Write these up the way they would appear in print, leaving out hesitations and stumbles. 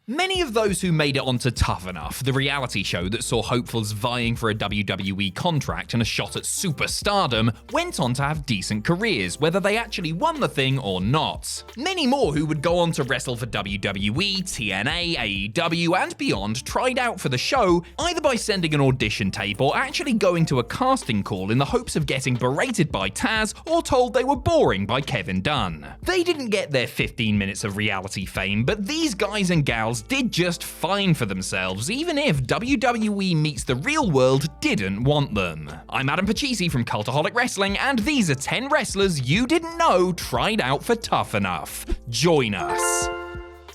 Many of those who made it onto Tough Enough, the reality show that saw hopefuls vying for a WWE contract and a shot at superstardom, went on to have decent careers, whether they actually won the thing or not. Many more who would go on to wrestle for WWE, TNA, AEW, and beyond tried out for the show, either by sending an audition tape or actually going to a casting call in the hopes of getting berated by Taz or told they were boring by Kevin Dunn. They didn't get their 15 minutes of reality fame, but these guys and gals did just fine for themselves, even if WWE Meets the Real World didn't want them. I'm Adam Pachisi from Cultaholic Wrestling, and these are 10 wrestlers you didn't know tried out for Tough Enough. Join us.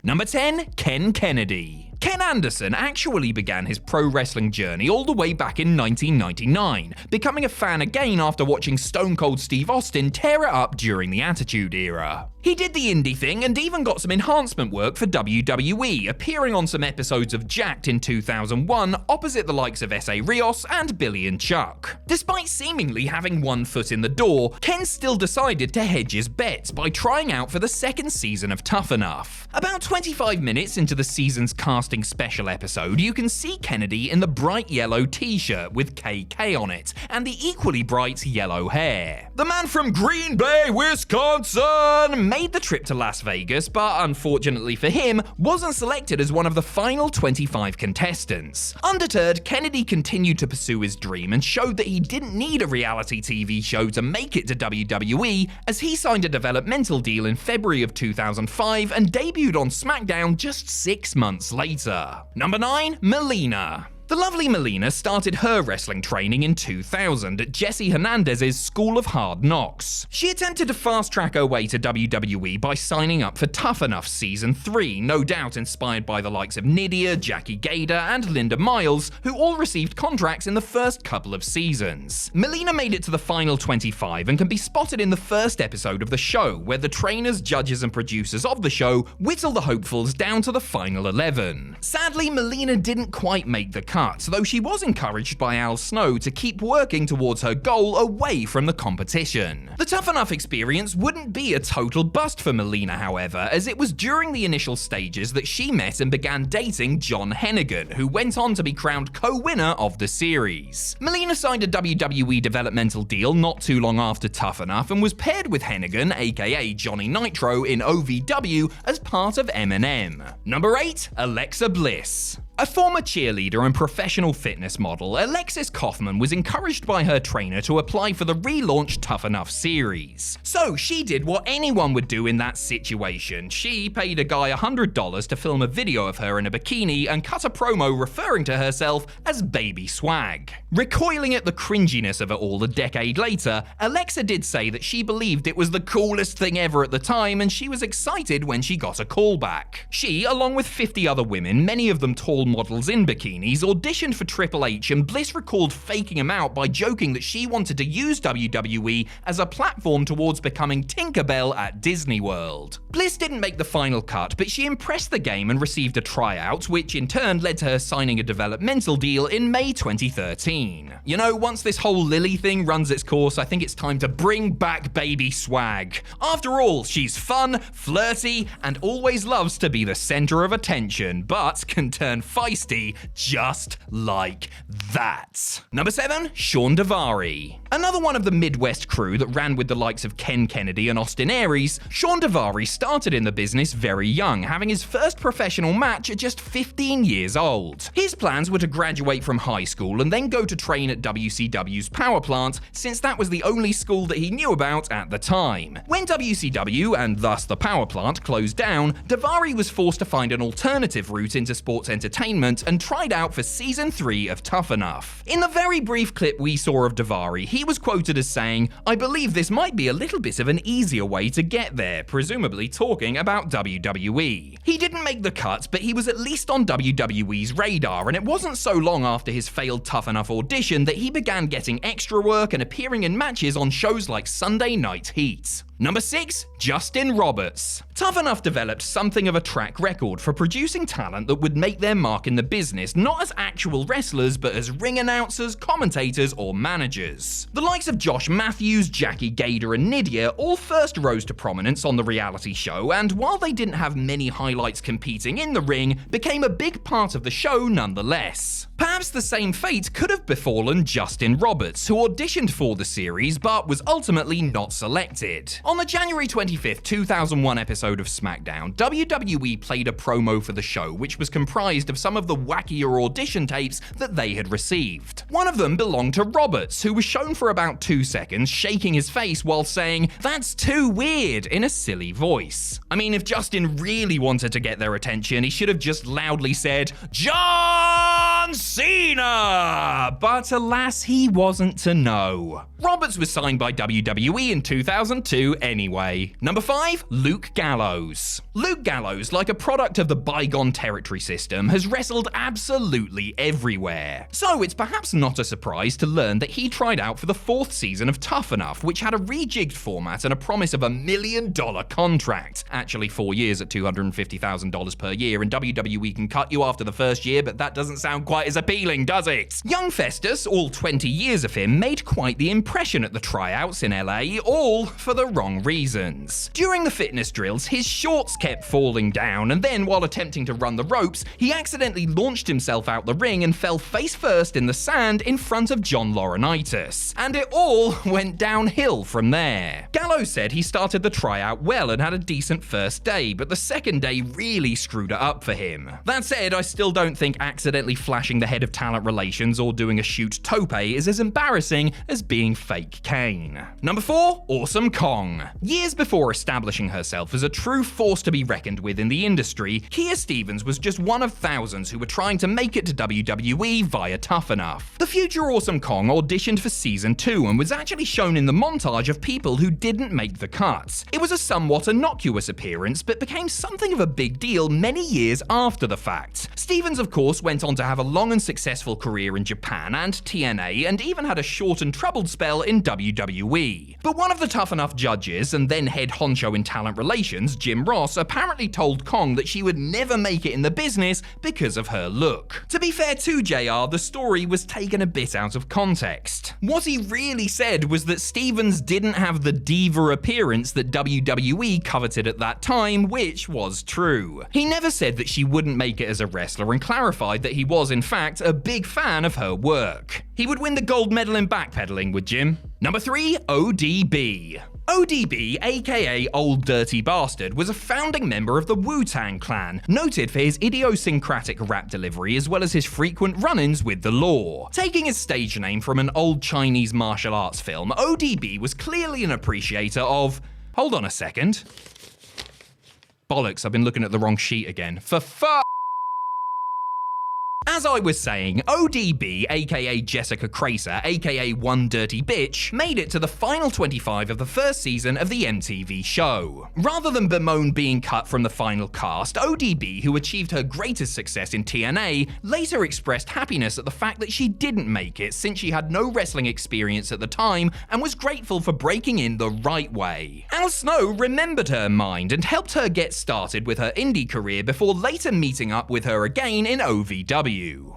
Number 10, Ken Kennedy. Ken Anderson actually began his pro wrestling journey all the way back in 1999, becoming a fan again after watching Stone Cold Steve Austin tear it up during the Attitude Era. He did the indie thing and even got some enhancement work for WWE, appearing on some episodes of Jacked in 2001 opposite the likes of S.A. Rios and Billy and Chuck. Despite seemingly having one foot in the door, Ken still decided to hedge his bets by trying out for the second season of Tough Enough. About 25 minutes into the season's casting special episode, you can see Kennedy in the bright yellow t-shirt with KK on it and the equally bright yellow hair. The man from Green Bay, Wisconsin, made the trip to Las Vegas, but unfortunately for him, wasn't selected as one of the final 25 contestants. Undeterred, Kennedy continued to pursue his dream and showed that he didn't need a reality TV show to make it to WWE, as he signed a developmental deal in February of 2005 and debuted on SmackDown just 6 months later. Number 9, Melina. The lovely Melina started her wrestling training in 2000 at Jesse Hernandez's School of Hard Knocks. She attempted to fast-track her way to WWE by signing up for Tough Enough Season 3, no doubt inspired by the likes of Nydia, Jackie Gader, and Linda Miles, who all received contracts in the first couple of seasons. Melina made it to the final 25 and can be spotted in the first episode of the show, where the trainers, judges, and producers of the show whittle the hopefuls down to the final 11. Sadly, Melina didn't quite make the cut, though she was encouraged by Al Snow to keep working towards her goal away from the competition. The Tough Enough experience wouldn't be a total bust for Melina, however, as it was during the initial stages that she met and began dating John Hennigan, who went on to be crowned co-winner of the series. Melina signed a WWE developmental deal not too long after Tough Enough and was paired with Hennigan, aka Johnny Nitro, in OVW as part of M&M. Number 8, Alexa Bliss. A former cheerleader and professional fitness model, Alexis Kaufman was encouraged by her trainer to apply for the relaunched Tough Enough series. So she did what anyone would do in that situation. She paid a guy $100 to film a video of her in a bikini and cut a promo referring to herself as Baby Swag. Recoiling at the cringiness of it all a decade later, Alexa did say that she believed it was the coolest thing ever at the time and she was excited when she got a call back. She, along with 50 other women, many of them tall models in bikinis, auditioned for Triple H, and Bliss recalled faking him out by joking that she wanted to use WWE as a platform towards becoming Tinkerbell at Disney World. Bliss didn't make the final cut, but she impressed the game and received a tryout, which in turn led to her signing a developmental deal in May 2013. You know, once this whole Lily thing runs its course, I think it's time to bring back Baby Swag. After all, she's fun, flirty, and always loves to be the center of attention, but can turn feisty just like that. Number 7, Shawn Davari. Another one of the Midwest crew that ran with the likes of Ken Kennedy and Austin Aries, Shawn Davari started in the business very young, having his first professional match at just 15 years old. His plans were to graduate from high school and then go to train at WCW's power plant, since that was the only school that he knew about at the time. When WCW, and thus the power plant, closed down, Davari was forced to find an alternative route into sports entertainment and tried out for Season 3 of Tough Enough. In the very brief clip we saw of Davari, he was quoted as saying, "I believe this might be a little bit of an easier way to get there," presumably talking about WWE. He didn't make the cut, but he was at least on WWE's radar, and it wasn't so long after his failed Tough Enough audition that he began getting extra work and appearing in matches on shows like Sunday Night Heat. Number 6. Justin Roberts. Tough Enough developed something of a track record for producing talent that would make their mark in the business, not as actual wrestlers, but as ring announcers, commentators, or managers. The likes of Josh Matthews, Jackie Gator, and Nydia all first rose to prominence on the reality show, and while they didn't have many highlights competing in the ring, became a big part of the show nonetheless. Perhaps the same fate could have befallen Justin Roberts, who auditioned for the series but was ultimately not selected. On the January 25th, 2001 episode of SmackDown, WWE played a promo for the show which was comprised of some of the wackier audition tapes that they had received. One of them belonged to Roberts, who was shown for about 2 seconds shaking his face while saying, "That's too weird," in a silly voice. I mean, if Justin really wanted to get their attention, he should have just loudly said, "John Cena!" But alas, he wasn't to know. Roberts was signed by WWE in 2002 anyway. Number 5. Luke Gallows. Luke Gallows, like a product of the bygone territory system, has wrestled absolutely everywhere. So it's perhaps not a surprise to learn that he tried out for the 4th season of Tough Enough, which had a rejigged format and a promise of $1 million contract. Actually 4 years at $250,000 per year, and WWE can cut you after the first year, but that doesn't sound quite as appealing, does it? Young Festus, all 20 years of him, made quite the impression at the tryouts in LA, all for the wrong reasons. During the fitness drills, his shorts kept falling down, and then while attempting to run the ropes, he accidentally launched himself out the ring and fell face first in the sand in front of John Laurinaitis. And it all went downhill from there. Gallows said he started the tryout well and had a decent first day, but the second day really screwed it up for him. That said, I still don't think accidentally flashing the head of talent relations or doing a shoot tope is as embarrassing as being fake Kane. Number 4. Awesome Kong. Years before establishing herself as a true force to be reckoned with in the industry, Kia Stevens was just one of thousands who were trying to make it to WWE via Tough Enough. The future Awesome Kong auditioned for season 2 and was actually shown in the montage of people who didn't make the cut. It was a somewhat innocuous appearance, but became something of a big deal many years after the fact. Stevens, of course, went on to have a long and successful career in Japan and TNA, and even had a short and troubled spell in WWE. But one of the Tough Enough judges, and then head honcho in talent relations, Jim Ross, apparently told Kong that she would never make it in the business because of her look. To be fair to JR, the story was taken a bit out of context. What he really said was that Stevens didn't have the diva appearance that WWE coveted at that time, which was true. He never said that she wouldn't make it as a wrestler, and clarified that he was, in fact, a big fan of her work. He would win the gold medal in backpedaling with Jim. Number 3. ODB. ODB, aka Old Dirty Bastard, was a founding member of the Wu-Tang Clan, noted for his idiosyncratic rap delivery as well as his frequent run-ins with the law. Taking his stage name from an old Chinese martial arts film, ODB was clearly an appreciator of... Hold on a second. Bollocks, I've been looking at the wrong sheet again. For fuck! As I was saying, ODB, aka Jessica Cracer, aka One Dirty Bitch, made it to the final 25 of the first season of the MTV show. Rather than bemoan being cut from the final cast, ODB, who achieved her greatest success in TNA, later expressed happiness at the fact that she didn't make it since she had no wrestling experience at the time and was grateful for breaking in the right way. Al Snow remembered her mind and helped her get started with her indie career before later meeting up with her again in OVW.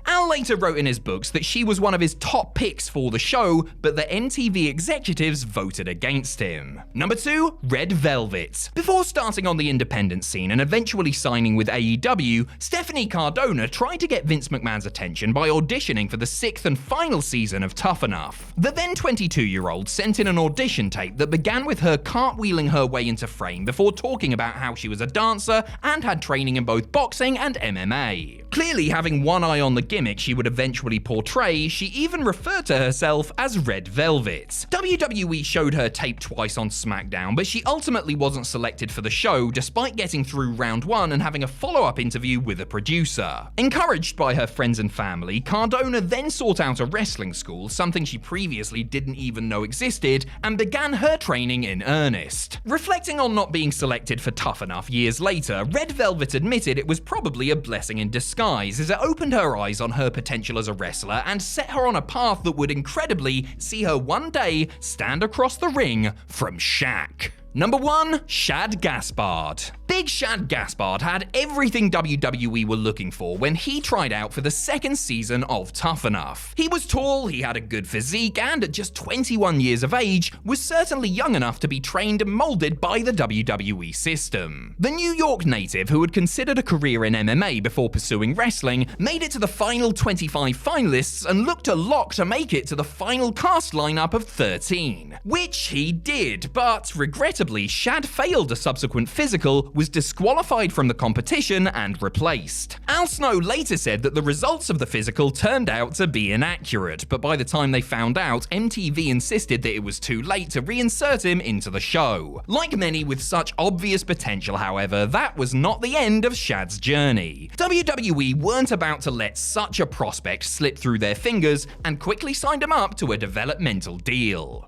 Al later wrote in his books that she was one of his top picks for the show, but the MTV executives voted against him. Number 2. Red Velvet. Before starting on the independent scene and eventually signing with AEW, Stephanie Cardona tried to get Vince McMahon's attention by auditioning for the 6th and final season of Tough Enough. The then 22-year-old sent in an audition tape that began with her cartwheeling her way into frame before talking about how she was a dancer and had training in both boxing and MMA. Clearly having one eye on the gimmick she would eventually portray, she even referred to herself as Red Velvet. WWE showed her tape twice on SmackDown, but she ultimately wasn't selected for the show despite getting through round 1 and having a follow-up interview with a producer. Encouraged by her friends and family, Cardona then sought out a wrestling school, something she previously didn't even know existed, and began her training in earnest. Reflecting on not being selected for Tough Enough years later, Red Velvet admitted it was probably a blessing in disguise, as it opened her eyes on her potential as a wrestler and set her on a path that would incredibly see her one day stand across the ring from Shaq. Number 1. Shad Gaspard. Big Shad Gaspard had everything WWE were looking for when he tried out for the second season of Tough Enough. He was tall, he had a good physique, and at just 21 years of age, was certainly young enough to be trained and molded by the WWE system. The New York native, who had considered a career in MMA before pursuing wrestling, made it to the final 25 finalists and looked a lock to make it to the final cast lineup of 13. Which he did, but regrettably, Shad failed a subsequent physical, was disqualified from the competition, and replaced. Al Snow later said that the results of the physical turned out to be inaccurate, but by the time they found out, MTV insisted that it was too late to reinsert him into the show. Like many with such obvious potential, however, that was not the end of Shad's journey. WWE weren't about to let such a prospect slip through their fingers and quickly signed him up to a developmental deal.